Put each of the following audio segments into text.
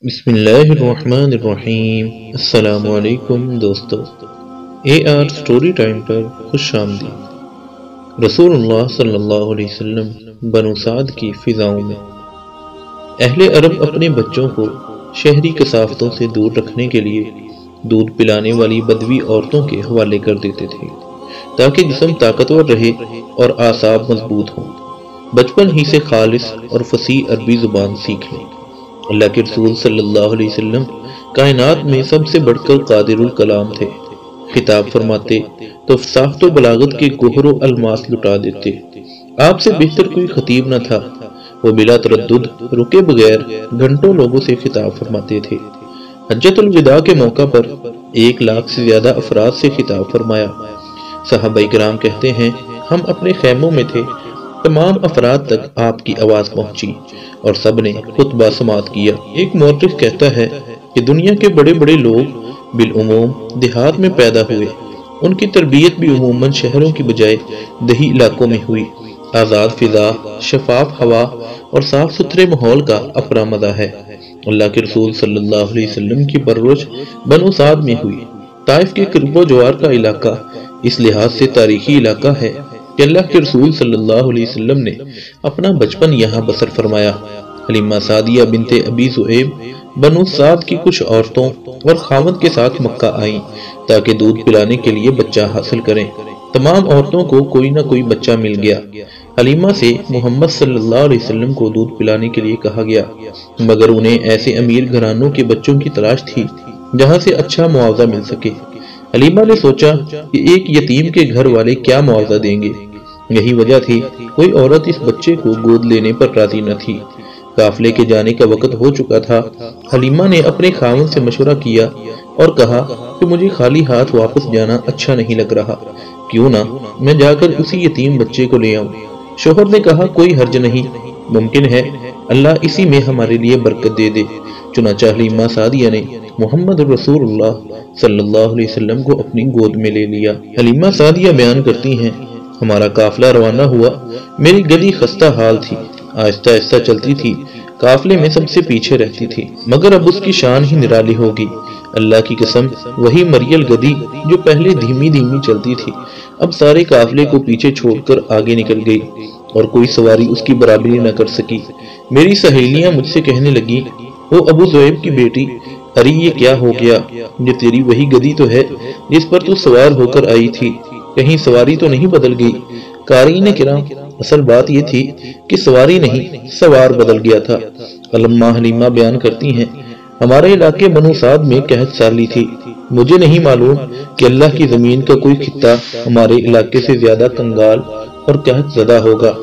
بسم اللہ الرحمن الرحیم۔ السلام علیکم دوستو، سٹوری ٹائم پر خوش آمدید۔ رسول اللہ صلی اللہ علیہ وسلم بنو سعد کی فضاؤں میں اہل عرب اپنے بچوں کو شہری کثافتوں سے دور رکھنے کے لیے دودھ پلانے والی بدوی عورتوں کے حوالے کر دیتے تھے تاکہ جسم طاقتور رہے اور اعصاب مضبوط ہوں۔ بچپن ہی سے خالص اور فصیح عربی زبان سیکھ لیں۔ اللہ کے رسول صلی اللہ علیہ وسلم کائنات میں سب سے بڑھ کر قادر الکلام تھے۔ خطاب فرماتے تو فصاحت و بلاغت کے گوہر و الماس لٹا دیتے۔ آپ سے بہتر کوئی خطیب نہ تھا۔ وہ بلا تردد رکے بغیر گھنٹوں لوگوں سے خطاب فرماتے تھے۔ حجۃ الوداع کے موقع پر 1,00,000 سے زیادہ افراد سے خطاب فرمایا۔ صحابہ کرام کہتے ہیں ہم اپنے خیموں میں تھے، تمام افراد تک آپ کی آواز پہنچی اور سب نے خطبہ سماعت کیا۔ ایک مورخ کہتا ہے کہ دنیا کے بڑے بڑے لوگ بالعموم دیہات میں پیدا ہوئے، ان کی تربیت بھی عموماً شہروں کی بجائے دیہی علاقوں میں ہوئی۔ آزاد فضا، شفاف ہوا اور صاف ستھرے ماحول کا اپنا مزہ ہے۔ اللہ کے رسول صلی اللہ علیہ وسلم کی پرورش بنو سعد میں ہوئی۔ طائف کے قرب و جوار کا علاقہ اس لحاظ سے تاریخی علاقہ ہے کہ اللہ کے رسول صلی اللہ علیہ وسلم نے اپنا بچپن یہاں بسر فرمایا۔ حلیمہ سعدیہ بنت ابی ذؤیب بنو سعد کی کچھ عورتوں اور خاوند کے ساتھ مکہ آئیں تاکہ دودھ پلانے کے لیے بچہ حاصل کریں۔ تمام عورتوں کو کوئی نہ کوئی بچہ مل گیا۔ حلیمہ سے محمد صلی اللہ علیہ وسلم کو دودھ پلانے کے لیے کہا گیا، مگر انہیں ایسے امیر گھرانوں کے بچوں کی تلاش تھی جہاں سے اچھا معاوضہ مل سکے۔ حلیمہ نے سوچا کہ ایک یتیم کے گھر والے کیا معاوضہ دیں گے، یہی وجہ تھی کوئی عورت اس بچے کو گود لینے پر راضی نہ تھی۔ قافلے کے جانے کا وقت ہو چکا تھا۔ حلیمہ نے اپنے خاوند سے مشورہ کیا اور کہا کہ مجھے خالی ہاتھ واپس جانا اچھا نہیں لگ رہا، کیوں نہ میں جا کر اسی یتیم بچے کو لے آؤں۔ شوہر نے کہا کوئی حرج نہیں، ممکن ہے اللہ اسی میں ہمارے لیے برکت دے دے۔ چنانچہ حلیمہ سعدیہ نے محمد رسول اللہ صلی اللہ علیہ وسلم کو اپنی گود میں لے لیا۔ حلیمہ سعدیہ بیان کرتی ہیں ہمارا قافلہ روانہ ہوا، میری گدی خستہ حال تھی، آہستہ آہستہ چلتی تھی، قافلے میں سب سے پیچھے رہتی تھی، مگر اب اس کی شان ہی نرالی ہوگی۔ اللہ کی قسم وہی مریل گدی جو پہلے دھیمی دھیمی چلتی تھی اب سارے قافلے کو پیچھے چھوڑ کر آگے نکل گئی اور کوئی سواری اس کی برابری نہ کر سکی۔ میری سہیلیاں مجھ سے کہنے لگی، وہ ابو ذؤیب کی بیٹی، ارے یہ کیا ہو گیا، یہ تیری وہی گدی تو ہے جس پر تو سوار ہو کر آئی تھی، کہیں سواری تو نہیں بدل گئی؟ قارئین کرام، اصل بات یہ تھی کہ سواری نہیں، سوار بدل گیا تھا۔ علامہ حلیمہ بیان کرتی ہیں ہمارے علاقے بنو سعد میں قحط سالی تھی، مجھے نہیں معلوم کہ اللہ کی زمین کا کوئی خطہ ہمارے علاقے سے زیادہ کنگال اور قحط زدہ ہوگا،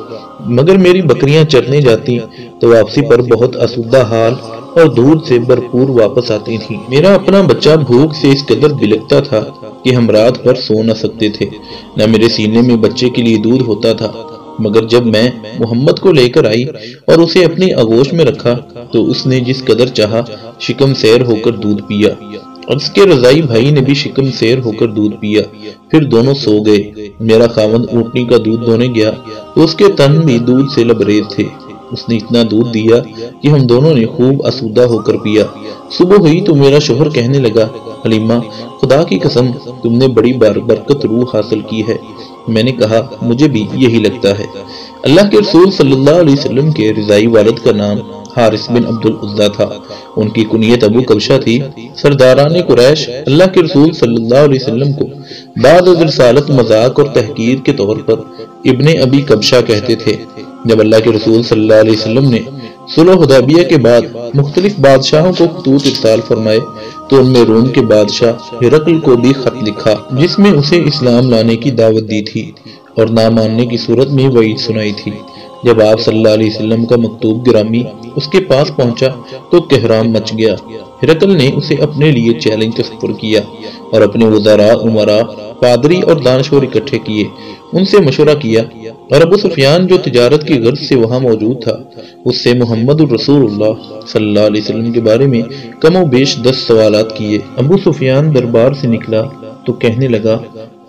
مگر میری بکریاں چرنے جاتی تو واپسی پر بہت آسودہ حال اور دودھ سے بھرپور واپس آتی تھی۔ میرا اپنا بچہ بھوک سے اس قدر بلکتا تھا کہ ہم رات بھر سو نہ سکتے تھے، نہ میرے سینے میں بچے کے لیے دودھ ہوتا تھا، مگر جب میں محمد کو لے کر آئی اور اسے اپنی آغوش میں رکھا تو اس نے جس قدر چاہا شکم سیر ہو کر دودھ پیا، اور اس کے رضائی بھائی نے بھی شکم سیر ہو کر دودھ پیا، پھر دونوں سو گئے۔ میرا خاوند اونٹنی کا دودھ دونے گیا تو اس کے تن بھی دودھ سے لبریز تھے، اس نے اتنا دودھ دیا کہ ہم دونوں نے خوب آسودہ ہو کر پیا۔ صبح ہوئی تو میرا شوہر کہنے لگا، حلیمہ خدا کی قسم تم نے بڑی برکت روح حاصل کی ہے۔ میں نے کہا مجھے بھی یہی لگتا ہے۔ اللہ کے رسول صلی اللہ علیہ وسلم کے رضائی والد کا نام حارث بن عبد العزیٰ تھا، ان کی کنیت ابو کبشہ تھی۔ سرداران قریش اللہ کے رسول صلی اللہ علیہ وسلم کو بعد از رسالت مذاق اور تحقیر کے طور پر ابن ابی کبشہ کہتے تھے۔ جب اللہ کے رسول صلی اللہ علیہ وسلم نے صلح حدیبیہ کے بعد مختلف بادشاہوں کو خطوط ارسال فرمائے تو ان میں روم کے بادشاہ ہرقل کو بھی خط لکھا جس میں اسے اسلام لانے کی دعوت دی تھی اور نہ ماننے کی صورت میں وعید سنائی تھی۔ جب آپ صلی اللہ علیہ وسلم کا مکتوب گرامی اس کے پاس پہنچا تو کہرام مچ گیا۔ ہرقل نے اسے اپنے لیے چیلنج تصور کیا اور اپنے وزراء، امراء، پادری اور دانشور اکٹھے کیے، ان سے مشورہ کیا، اور ابو سفیان جو تجارت کی غرض سے وہاں موجود تھا اس سے محمد الرسول اللہ صلی اللہ علیہ وسلم کے بارے میں کم و بیش 10 سوالات کیے۔ ابو سفیان دربار سے نکلا تو کہنے لگا،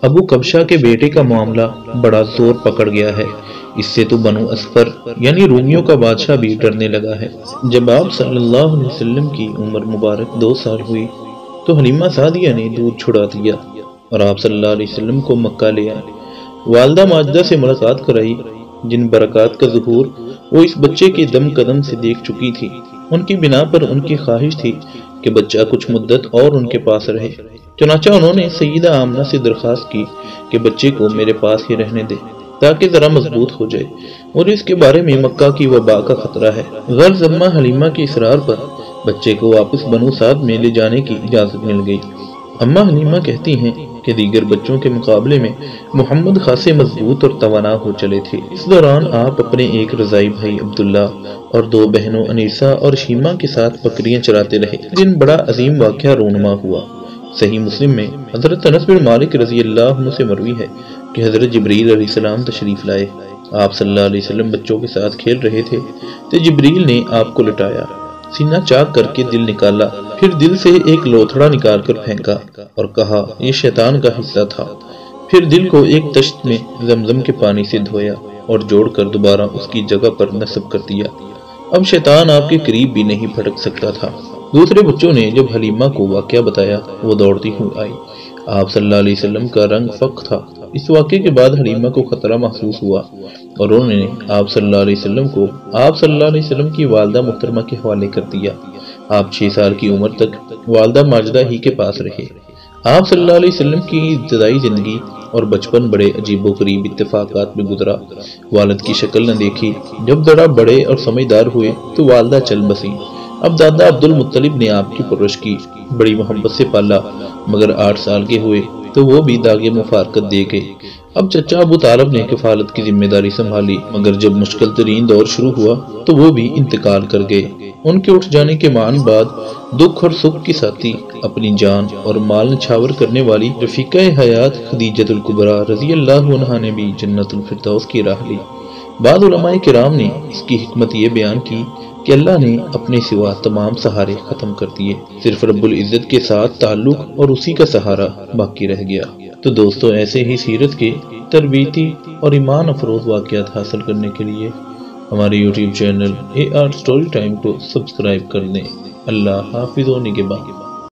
ابو کبشہ کے بیٹے کا معاملہ بڑا زور پکڑ گیا ہے، اس سے تو بنو اسفر یعنی رومیوں کا بادشاہ بھی ڈرنے لگا ہے۔ جب آپ صلی اللہ علیہ وسلم کی عمر مبارک 2 سال ہوئی تو حلیمہ سعدیہ نے دودھ چھڑا دیا اور آپ صلی اللہ علیہ وسلم کو مکہ لے آئے۔ والدہ ماجدہ سے ملاقات کرائی، جن برکات کا ظہور وہ اس بچے کے دم قدم سے دیکھ چکی تھی۔ ان کی بنا پر ان کی خواہش تھی کہ بچہ کچھ مدت اور ان کے پاس رہے، چنانچہ انہوں نے سیدہ آمنہ سے درخواست کی کہ بچے کو میرے پاس ہی رہنے دے تاکہ ذرا مضبوط ہو جائے، اور اس کے بارے میں مکہ کی وبا کا خطرہ ہے۔ غرض اماں حلیمہ کے اصرار پر بچے کو واپس بنو سعد میں لے جانے کی اجازت مل گئی۔ اماں حلیمہ کہتی ہیں کہ دیگر بچوں کے مقابلے میں محمد خاصے مضبوط اور توانا ہو چلے تھے۔ اس دوران آپ اپنے ایک رضائی بھائی عبداللہ اور 2 بہنوں انیسہ اور شیمہ کے ساتھ بکریاں چراتے رہے۔ دن بڑا عظیم واقعہ رونما ہوا۔ صحیح مسلم میں حضرت انس بن مالک رضی اللہ عنہ سے مروی ہے کہ حضرت جبریل علیہ السلام تشریف لائے۔ آپ صلی اللہ علیہ وسلم بچوں کے ساتھ کھیل رہے تھے تو جبریل نے آپ کو لٹایا، سینہ چاک کر کے دل نکالا، پھر دل سے ایک لوتھڑا نکال کر پھینکا اور کہا یہ شیطان کا حصہ تھا۔ پھر دل کو ایک تشت میں زمزم کے پانی سے دھویا اور جوڑ کر دوبارہ اس کی جگہ پر نصب کر دیا۔ اب شیطان آپ کے قریب بھی نہیں پھٹک سکتا تھا۔ دوسرے بچوں نے جب حلیمہ کو واقعہ بتایا وہ دوڑتی ہوئی آئی۔ آپ صلی اللہ علیہ وسلم کا رنگ فق تھا۔ اس واقعے کے بعد حلیمہ کو خطرہ محسوس ہوا اور انہوں نے آپ صلی اللہ علیہ وسلم کو آپ صلی اللہ علیہ وسلم کی والدہ محترمہ کے حوالے کر دیا۔ آپ 6 سال کی عمر تک والدہ ماجدہ ہی کے پاس رہے۔ آپ صلی اللہ علیہ وسلم کی ابتدائی زندگی اور بچپن بڑے عجیب و غریب اتفاقات میں گزرا۔ والد کی شکل نہ دیکھی، جب ذرا بڑے اور سمجھدار ہوئے تو والدہ چل بسیں۔ اب دادا عبد المطلب نے آپ کی پرورش کی، بڑی محبت سے پالا، مگر 8 سال کے ہوئے تو وہ بھی داغ مفارقت دے گئے۔ اب چچا ابو طالب نے کفالت کی ذمہ داری سنبھالی، مگر جب مشکل ترین دور شروع ہوا تو وہ بھی انتقال کر گئے۔ ان کے اٹھ جانے کے معاً بعد دکھ اور سکھ کی ساتھی، اپنی جان اور مال نچھاور کرنے والی رفیقہ حیات خدیجہ الکبریٰ رضی اللہ عنہا نے بھی جنت الفردوس کی راہ لی۔ بعض علماء کرام نے اس کی حکمت یہ بیان کی کہ اللہ نے اپنے سوا تمام سہارے ختم کر دیے، صرف رب العزت کے ساتھ تعلق اور اسی کا سہارا باقی رہ گیا۔ تو دوستو، ایسے ہی سیرت کے تربیتی اور ایمان افروز واقعات حاصل کرنے کے لیے ہمارے YouTube channel AR story time کو سبسکرائب کر دیں۔ اللہ حافظ و نگہباں۔